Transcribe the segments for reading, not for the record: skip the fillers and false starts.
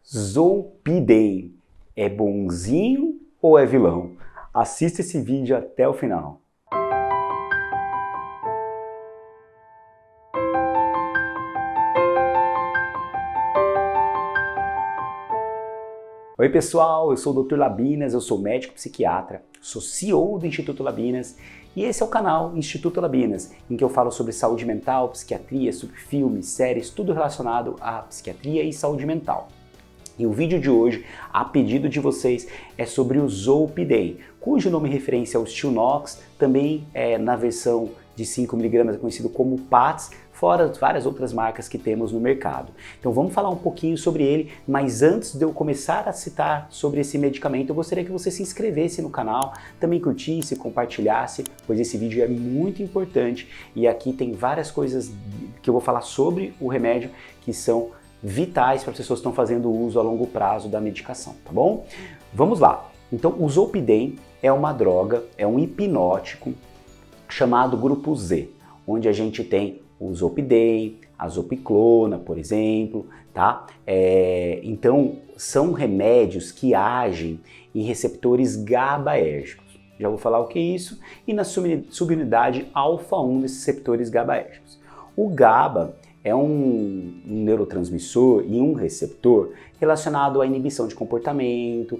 Zolpidem é bonzinho ou é vilão? Assista esse vídeo até o final. Oi pessoal, eu sou o Dr. Labinas, eu sou médico psiquiatra, sou CEO do Instituto Labinas e esse é o canal Instituto Labinas, em que eu falo sobre saúde mental, psiquiatria, sobre filmes, séries, tudo relacionado à psiquiatria e saúde mental. E o vídeo de hoje, a pedido de vocês, é sobre o Zolpidem, cujo nome referência ao Stilnox, também na versão de 5mg é conhecido como PATS, fora várias outras marcas que temos no mercado. Então vamos falar um pouquinho sobre ele, mas antes de eu começar a citar sobre esse medicamento, eu gostaria que você se inscrevesse no canal, também curtisse, compartilhasse, pois esse vídeo é muito importante e aqui tem várias coisas que eu vou falar sobre o remédio que são vitais para as pessoas que estão fazendo uso a longo prazo da medicação, tá bom? Vamos lá. Então o Zolpidem é uma droga, é um hipnótico chamado grupo Z, onde a gente tem o Zolpidem, a Zopiclona, por exemplo, tá? Então, são remédios que agem em receptores GABAérgicos. Já vou falar o que é isso, e na subunidade alfa-1 desses receptores GABAérgicos. O GABA é um neurotransmissor e um receptor relacionado à inibição de comportamento,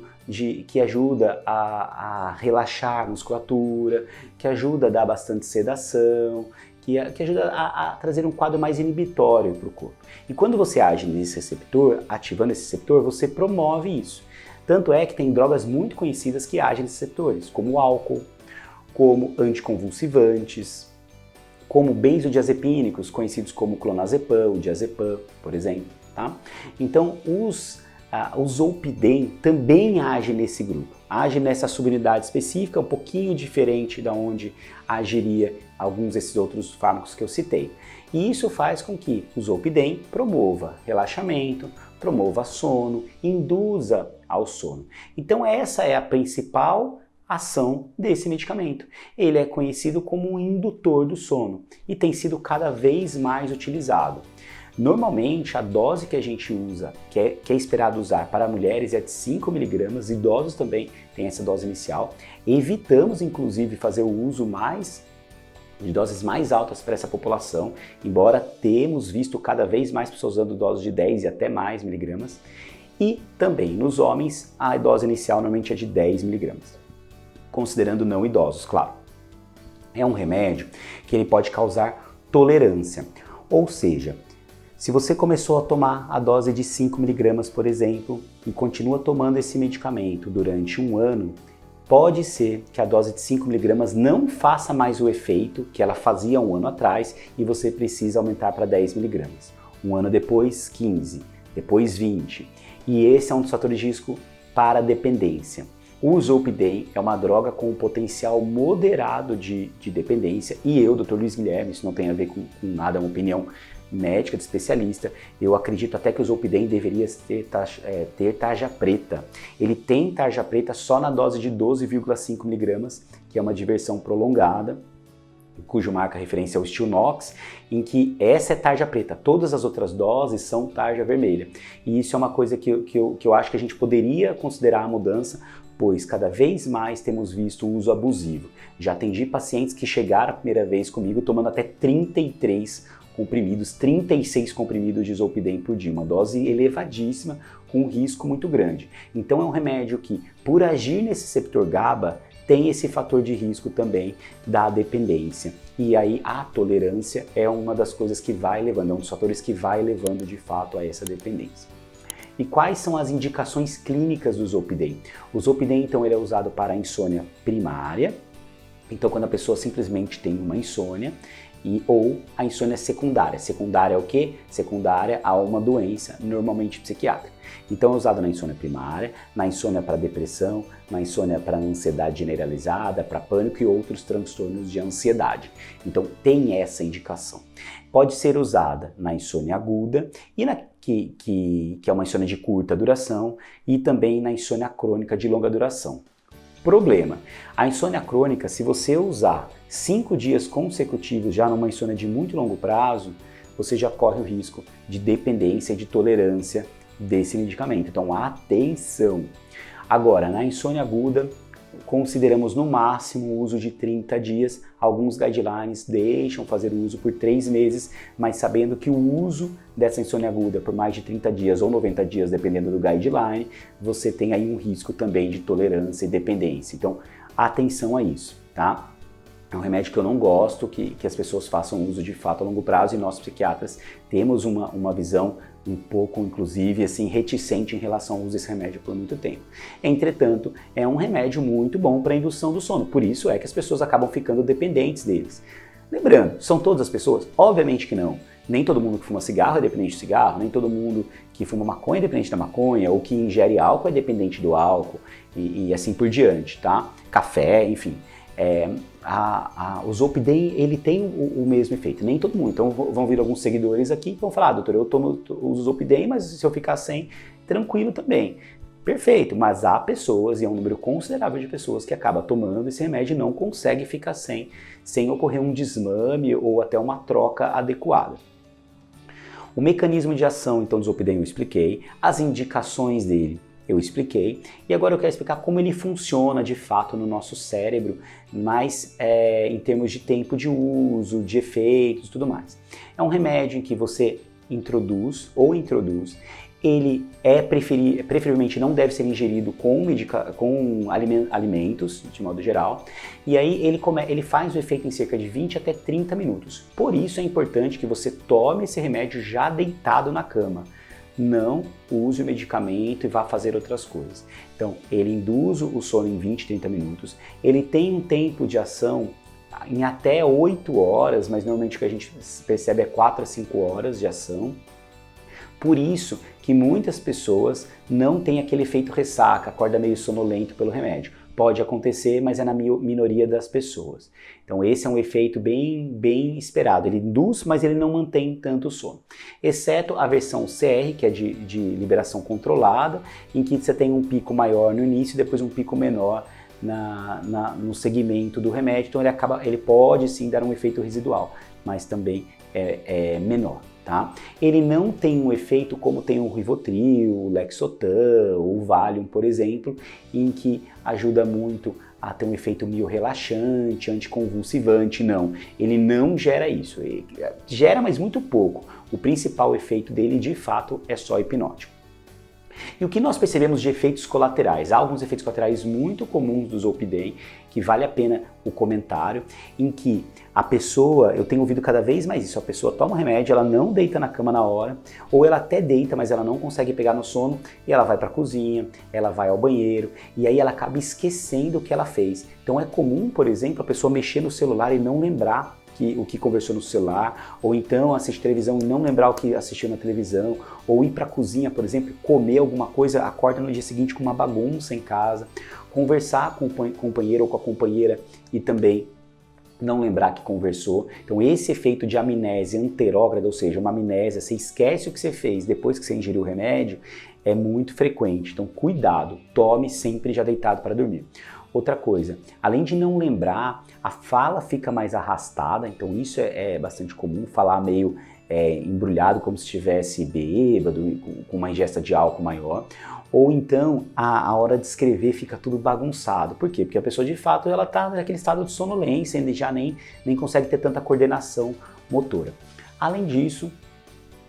que ajuda a relaxar a musculatura, que ajuda a dar bastante sedação, que ajuda a trazer um quadro mais inibitório para o corpo. E quando você age nesse receptor, ativando esse receptor, você promove isso. Tanto é que tem drogas muito conhecidas que agem nesses receptores, como o álcool, como anticonvulsivantes, como benzodiazepínicos, conhecidos como clonazepam, o diazepam, por exemplo. Tá? Então, o Zolpidem também age nesse grupo, age nessa subunidade específica, um pouquinho diferente da onde agiria alguns desses outros fármacos que eu citei. E isso faz com que o Zolpidem promova relaxamento, promova sono, induza ao sono. Então essa é a principal ação desse medicamento. Ele é conhecido como um indutor do sono e tem sido cada vez mais utilizado. Normalmente, a dose que a gente usa, que é esperado usar para mulheres, é de 5mg, idosos também têm essa dose inicial. Evitamos, inclusive, fazer o uso de doses mais altas para essa população, embora temos visto cada vez mais pessoas usando doses de 10 e até mais miligramas. E também nos homens, a dose inicial normalmente é de 10mg, considerando não idosos, claro. É um remédio que ele pode causar tolerância, ou seja, se você começou a tomar a dose de 5mg, por exemplo, e continua tomando esse medicamento durante um ano, pode ser que a dose de 5mg não faça mais o efeito que ela fazia um ano atrás e você precisa aumentar para 10mg. Um ano depois, 15, depois 20. E esse é um dos fatores de risco para a dependência. O Zolpidem é uma droga com um potencial moderado de dependência e eu, Dr. Luiz Guilherme, isso não tem a ver com nada, é uma opinião médica de especialista, eu acredito até que o Zolpidem deveria ter tarja preta. Ele tem tarja preta só na dose de 12,5mg, que é uma diversão prolongada, cujo marca referência é o Stilnox, em que essa é tarja preta, todas as outras doses são tarja vermelha. E isso é uma coisa que eu acho que a gente poderia considerar a mudança, pois cada vez mais temos visto o uso abusivo. Já atendi pacientes que chegaram a primeira vez comigo tomando até 36 comprimidos de Zolpidem por dia, uma dose elevadíssima com um risco muito grande. Então é um remédio que, por agir nesse receptor GABA, tem esse fator de risco também da dependência. E aí a tolerância é uma das coisas que vai levando, é um dos fatores que vai levando de fato a essa dependência. E quais são as indicações clínicas do Zolpidem? O Zolpidem, então, ele é usado para a insônia primária, então quando a pessoa simplesmente tem uma insônia, ou a insônia secundária. Secundária é o quê? Secundária a uma doença, normalmente psiquiátrica. Então é usado na insônia primária, na insônia para depressão, na insônia para ansiedade generalizada, para pânico e outros transtornos de ansiedade. Então tem essa indicação. Pode ser usada na insônia aguda, que é uma insônia de curta duração, e também na insônia crônica de longa duração. Problema: a insônia crônica, se você usar 5 dias consecutivos já numa insônia de muito longo prazo, você já corre o risco de dependência e de tolerância desse medicamento. Então, atenção! Agora, na insônia aguda, consideramos no máximo o uso de 30 dias. Alguns guidelines deixam fazer o uso por 3 meses, mas sabendo que o uso dessa insônia aguda por mais de 30 dias ou 90 dias, dependendo do guideline, você tem aí um risco também de tolerância e dependência. Então, atenção a isso, tá? É um remédio que eu não gosto que as pessoas façam uso de fato a longo prazo, e nós psiquiatras temos uma visão um pouco, inclusive, assim, reticente em relação ao uso desse remédio por muito tempo. Entretanto, é um remédio muito bom para a indução do sono, por isso é que as pessoas acabam ficando dependentes deles. Lembrando, são todas as pessoas? Obviamente que não. Nem todo mundo que fuma cigarro é dependente do cigarro, nem todo mundo que fuma maconha é dependente da maconha, ou que ingere álcool é dependente do álcool, e assim por diante, tá? Café, enfim. O Zolpidem, ele tem o mesmo efeito, nem todo mundo. Então vão vir alguns seguidores aqui que vão falar, doutor, eu uso Zolpidem, mas se eu ficar sem, tranquilo também. Perfeito, mas há pessoas, e é um número considerável de pessoas, que acaba tomando esse remédio e não consegue ficar sem ocorrer um desmame ou até uma troca adequada. O mecanismo de ação, então, do Zolpidem eu expliquei, as indicações dele eu expliquei, e agora eu quero explicar como ele funciona de fato no nosso cérebro, mas em termos de tempo de uso, de efeitos e tudo mais. É um remédio em que você introduz, ele preferivelmente não deve ser ingerido com alimentos, de modo geral, e aí ele faz o efeito em cerca de 20 até 30 minutos. Por isso é importante que você tome esse remédio já deitado na cama. Não use o medicamento e vá fazer outras coisas. Então, ele induz o sono em 20, 30 minutos, ele tem um tempo de ação em até 8 horas, mas normalmente o que a gente percebe é 4 a 5 horas de ação. Por isso que muitas pessoas não têm aquele efeito ressaca, acorda meio sonolento pelo remédio. Pode acontecer, mas é na minoria das pessoas. Então esse é um efeito bem esperado. Ele induz, mas ele não mantém tanto o sono. Exceto a versão CR, que é de liberação controlada, em que você tem um pico maior no início e depois um pico menor no segmento do remédio. Então ele pode sim dar um efeito residual, mas também é menor. Tá? Ele não tem um efeito como tem o Rivotril, o Lexotan ou o Valium, por exemplo, em que ajuda muito a ter um efeito meio relaxante, anticonvulsivante, não. Ele não gera isso. Ele gera, mas muito pouco. O principal efeito dele, de fato, é só hipnótico. E o que nós percebemos de efeitos colaterais? Há alguns efeitos colaterais muito comuns do Zolpidem, que vale a pena o comentário, em que a pessoa, eu tenho ouvido cada vez mais isso, a pessoa toma o remédio, ela não deita na cama na hora, ou ela até deita, mas ela não consegue pegar no sono, e ela vai para a cozinha, ela vai ao banheiro, e aí ela acaba esquecendo o que ela fez. Então é comum, por exemplo, a pessoa mexer no celular e não lembrar o que conversou no celular, ou então assistir televisão e não lembrar o que assistiu na televisão, ou ir para a cozinha, por exemplo, comer alguma coisa, acorda no dia seguinte com uma bagunça em casa, conversar com o companheiro ou com a companheira e também não lembrar que conversou. Então esse efeito de amnésia anterógrada, ou seja, uma amnésia, você esquece o que você fez depois que você ingeriu o remédio, é muito frequente. Então cuidado, tome sempre já deitado para dormir. Outra coisa, além de não lembrar, a fala fica mais arrastada, então isso é bastante comum, falar meio embrulhado, como se estivesse bêbado, com uma ingesta de álcool maior. Ou então, a hora de escrever fica tudo bagunçado. Por quê? Porque a pessoa, de fato, ela está naquele estado de sonolência, e já nem consegue ter tanta coordenação motora. Além disso,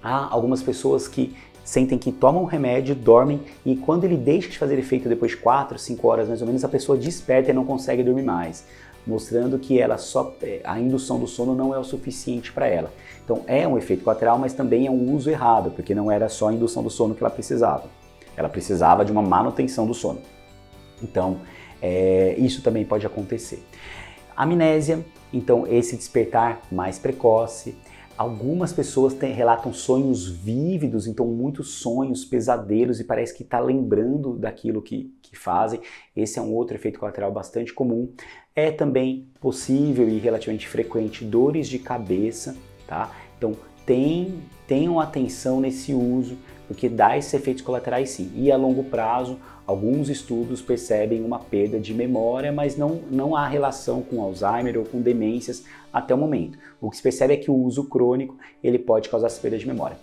há algumas pessoas que sentem que tomam o remédio, dormem, e quando ele deixa de fazer efeito depois de 4, 5 horas mais ou menos, a pessoa desperta e não consegue dormir mais, mostrando que a indução do sono não é o suficiente para ela. Então é um efeito colateral, mas também é um uso errado, porque não era só a indução do sono que ela precisava. Ela precisava de uma manutenção do sono. Então isso também pode acontecer. Amnésia, então esse despertar mais precoce. Algumas pessoas relatam sonhos vívidos, então muitos sonhos, pesadelos, e parece que está lembrando daquilo que fazem. Esse é um outro efeito colateral bastante comum. É também possível e relativamente frequente dores de cabeça, tá? Então tenham atenção nesse uso, porque dá esses efeitos colaterais sim. E a longo prazo, alguns estudos percebem uma perda de memória, mas não há relação com Alzheimer ou com demências até o momento. O que se percebe é que o uso crônico ele pode causar essa perda de memória.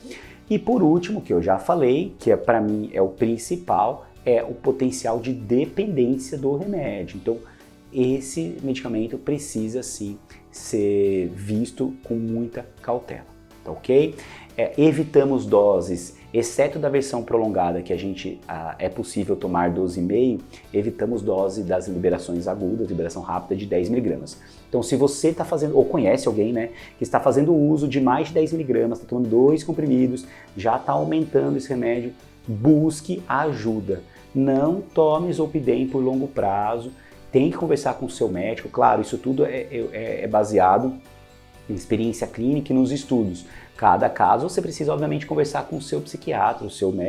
E por último, que eu já falei, que para mim é o principal, é o potencial de dependência do remédio. Então, esse medicamento precisa sim ser visto com muita cautela, tá ok? Evitamos doses, exceto da versão prolongada, que a gente é possível tomar 12,5, evitamos dose das liberações agudas, liberação rápida de 10 mg. Então, se você está fazendo, ou conhece alguém, né, que está fazendo uso de mais de 10 mg, está tomando 2 comprimidos, já está aumentando esse remédio, busque ajuda. Não tome Zolpidem por longo prazo, tem que conversar com o seu médico. Claro, isso tudo é baseado em experiência clínica e nos estudos. Cada caso você precisa, obviamente, conversar com o seu psiquiatra,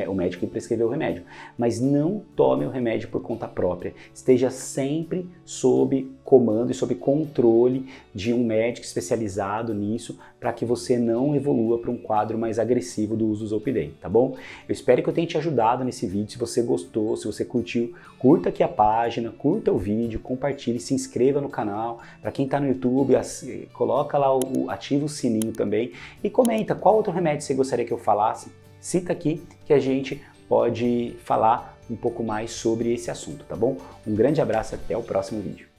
o médico que prescreveu o remédio. Mas não tome o remédio por conta própria. Esteja sempre sob comando e sob controle de um médico especializado nisso, para que você não evolua para um quadro mais agressivo do uso do Zolpidem, tá bom? Eu espero que eu tenha te ajudado nesse vídeo. Se você gostou, se você curtiu, curta aqui a página, curta o vídeo, compartilhe, se inscreva no canal. Para quem está no YouTube, coloca lá, ativa o sininho também e comenta qual outro remédio você gostaria que eu falasse. Cita aqui que a gente pode falar um pouco mais sobre esse assunto, tá bom? Um grande abraço, até o próximo vídeo.